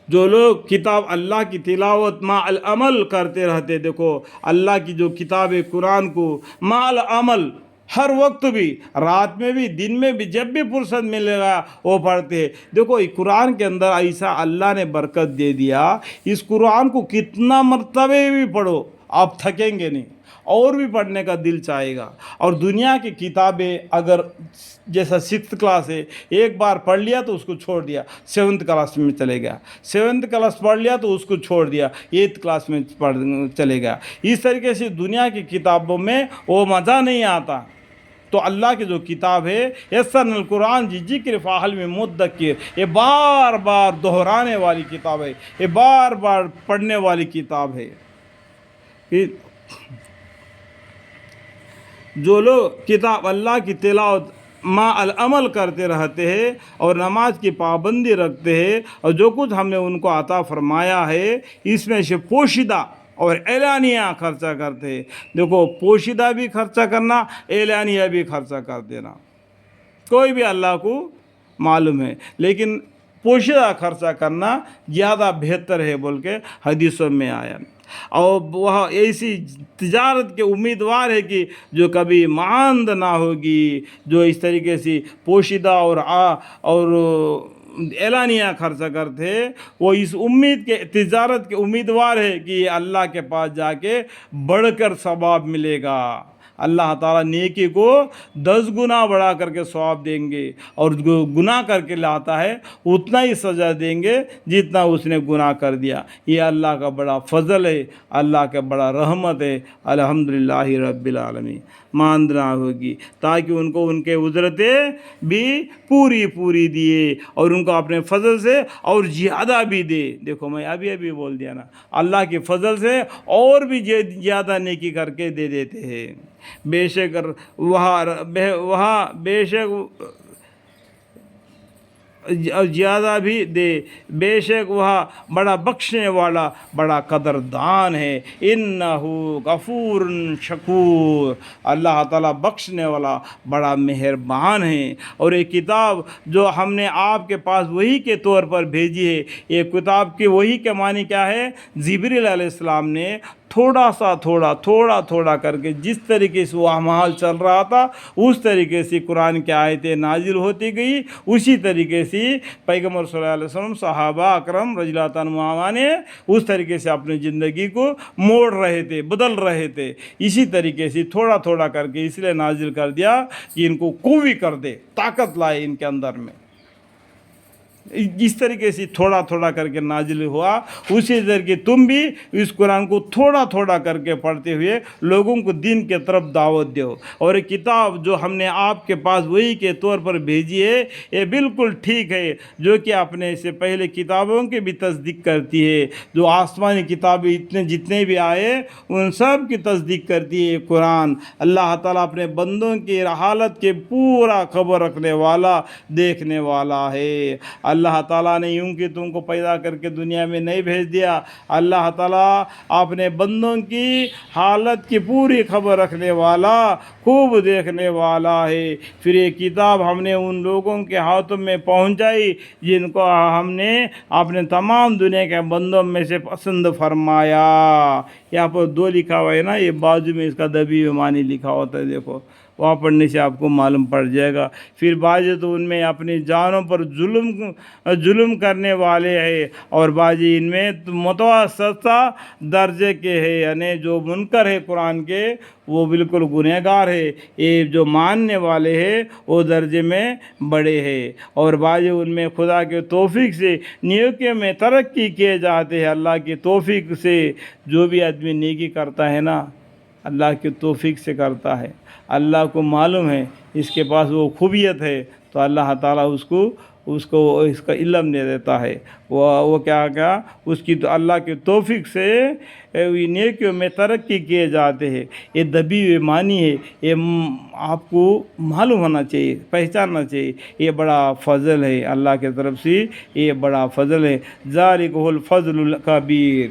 جو لوگ کتاب اللہ کی تلاوت مع العمل کرتے رہتے، دیکھو اللہ کی جو کتاب ہے قرآن کو مع العمل ہر وقت بھی، رات میں بھی دن میں بھی جب بھی فرصت ملے گا وہ پڑھتے ہیں۔ دیکھو یہ قرآن کے اندر ایسا اللہ نے برکت دے دیا، اس قرآن کو کتنا مرتبہ بھی پڑھو آپ تھکیں گے نہیں، اور بھی پڑھنے کا دل چاہے گا۔ اور دنیا کی کتابیں اگر جیسا 6th کلاس ہے، ایک بار پڑھ لیا تو اس کو چھوڑ دیا، 7th کلاس میں چلے گیا، 7th کلاس پڑھ لیا تو اس کو چھوڑ دیا، 8th کلاس میں چلے گیا۔ اس طریقے سے دنیا کی کتابوں میں وہ مزہ نہیں آتا۔ تو اللہ کی جو کتاب ہے یسرنا القرآن ذکر فہل من مدکر، یہ بار بار دہرانے والی کتاب ہے، یہ بار بار پڑھنے والی کتاب ہے۔ جو لوگ کتاب اللہ کی تلاوت مع العمل کرتے رہتے ہیں اور نماز کی پابندی رکھتے ہیں، اور جو کچھ ہم نے ان کو عطا فرمایا ہے اس میں سے پوشیدہ اور اعلانیہ خرچہ کرتے ہیں۔ دیکھو پوشیدہ بھی خرچہ کرنا، اعلانیہ بھی خرچہ کر دینا، کوئی بھی اللہ کو معلوم ہے، لیکن پوشیدہ خرچہ کرنا زیادہ بہتر ہے بول کے حدیثوں میں آیا۔ اور وہ ایسی تجارت کے امیدوار ہے کہ جو کبھی ماند نہ ہوگی، جو اس طریقے سے پوشیدہ اور اعلانیہ خرچہ کرتے، وہ اس امید کے تجارت کے امیدوار ہے کہ یہ اللہ کے پاس جا کے بڑھ کر ثواب ملے گا۔ اللہ تعالیٰ نیکی کو 10 گنا بڑھا کر کے ثواب دیں گے، اور جو گناہ کر کے لاتا ہے اتنا ہی سزا دیں گے جتنا اس نے گناہ کر دیا۔ یہ اللہ کا بڑا فضل ہے، اللہ کا بڑا رحمت ہے۔ الحمدللہ رب العالمین ماندنا ہوگی، تاکہ ان کو ان کے اجرتیں بھی پوری دیے، اور ان کو اپنے فضل سے اور زیادہ بھی دے۔ دیکھو میں ابھی بول دیا نا، اللہ کے فضل سے اور بھی زیادہ نیکی کر کے دے دیتے ہیں۔ بے شک وہاں بے شک زیادہ بھی دے، بے شک وہاں بڑا بخشنے والا، بڑا قدردان ہے۔ انہو غفور شکور، اللہ تعالیٰ بخشنے والا بڑا مہربان ہے۔ اور یہ کتاب جو ہم نے آپ کے پاس وحی کے طور پر بھیجی ہے، یہ کتاب کی وحی کے معنی کیا ہے؟ جبریل علیہ السلام نے تھوڑا کر کے جس طریقے سے وہ اعمال چل رہا تھا اس طریقے سے قرآن کی آیتیں نازل ہوتی گئی، اسی طریقے سے پیغمبر صلی اللہ علیہ وسلم، صحابہ اکرم رضی اللہ عنہم نے اس طریقے سے اپنی زندگی کو موڑ رہے تھے، بدل رہے تھے۔ اسی طریقے سے تھوڑا کر کے اس لیے نازل کر دیا کہ ان کو قوی کر دے، طاقت لائے ان کے اندر میں۔ جس طریقے سے تھوڑا کر کے نازل ہوا، اسی طریقے تم بھی اس قرآن کو تھوڑا کر کے پڑھتے ہوئے لوگوں کو دین کے طرف دعوت دو۔ اور یہ کتاب جو ہم نے آپ کے پاس وحی کے طور پر بھیجی ہے، یہ بالکل ٹھیک ہے، جو کہ اپنے سے پہلے کتابوں کی بھی تصدیق کرتی ہے۔ جو آسمانی کتابیں جتنے بھی آئے ان سب کی تصدیق کرتی ہے قرآن۔ اللہ تعالیٰ اپنے بندوں کی حالت کے پورا خبر رکھنے والا، دیکھنے والا ہے۔ اللہ تعالیٰ نے یوں کہ تم کو پیدا کر کے دنیا میں نہیں بھیج دیا، اللہ تعالیٰ اپنے بندوں کی حالت کی پوری خبر رکھنے والا، خوب دیکھنے والا ہے۔ پھر یہ کتاب ہم نے ان لوگوں کے ہاتھوں میں پہنچائی جن کو ہم نے اپنے تمام دنیا کے بندوں میں سے پسند فرمایا۔ یہاں پر 2 لکھا ہوا ہے نا، یہ بازو میں اس کا دبی معنی لکھا ہوتا ہے، دیکھو وہاں پڑھنے سے آپ کو معلوم پڑ جائے گا۔ پھر بعض تو ان میں اپنی جانوں پر ظلم کرنے والے ہیں، اور بعض ان میں متوسطہ درجے کے ہیں، یعنی جو منکر ہے قرآن کے وہ بالکل گنہگار ہے، یہ جو ماننے والے ہیں وہ درجے میں بڑے ہیں۔ اور بعض ان میں خدا کے توفیق سے نیکیوں میں ترقی کیے جاتے ہیں۔ اللہ کی توفیق سے جو بھی آدمی نیکی کرتا ہے نا، اللہ کی توفیق سے کرتا ہے، اللہ کو معلوم ہے اس کے پاس وہ خوبیت ہے، تو اللہ تعالیٰ اس کو اس کا علم دے دیتا ہے۔ وہ کیا اس کی تو اللہ کے توفیق سے نیکیوں میں ترقی کیے جاتے ہیں۔ یہ دبی ہوئی معنی ہے، یہ آپ کو معلوم ہونا چاہیے، پہچاننا چاہیے، یہ بڑا فضل ہے اللہ کی طرف سے، یہ بڑا فضل ہے۔ ذالک هو الفضل الکبیر۔